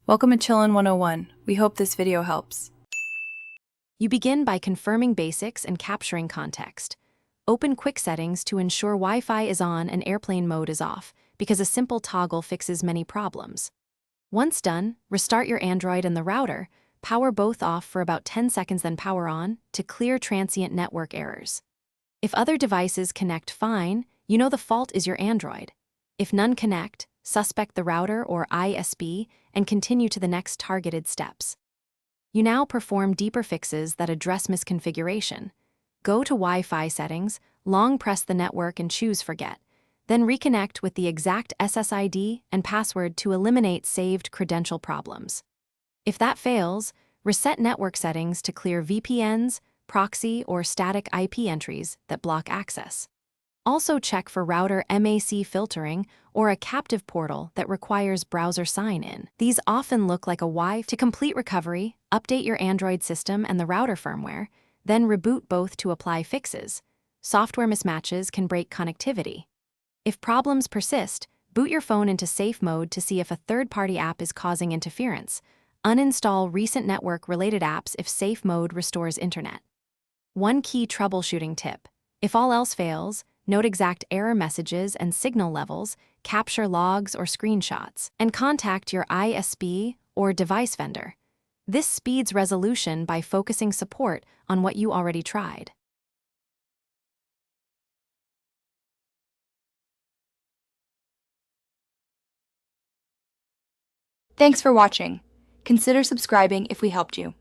Welcome to Chillin' 101. We hope this video helps. You begin by confirming basics and capturing context. Open Quick Settings to ensure Wi-Fi is on and airplane mode is off, because a simple toggle fixes many problems. Once done, restart your Android and the router, power both off for about 10 seconds then power on to clear transient network errors. If other devices connect fine, you know the fault is your Android. If none connect, suspect the router or ISP and continue to the next targeted steps. You now perform deeper fixes that address misconfiguration. Go to Wi-Fi settings, long press the network and choose Forget, then reconnect with the exact SSID and password to eliminate saved credential problems. If that fails, reset network settings to clear VPNs, proxy, or static IP entries that block access. Also check for router MAC filtering or a captive portal that requires browser sign-in. These often look like a Wi-Fi. To complete recovery, update your Android system and the router firmware, then reboot both to apply fixes. Software mismatches can break connectivity. If problems persist, boot your phone into safe mode to see if a third-party app is causing interference. Uninstall recent network-related apps if safe mode restores internet. One key troubleshooting tip: if all else fails, note exact error messages and signal levels, capture logs or screenshots, and contact your ISP or device vendor. This speeds resolution by focusing support on what you already tried. Thanks for watching. Consider subscribing if we helped you.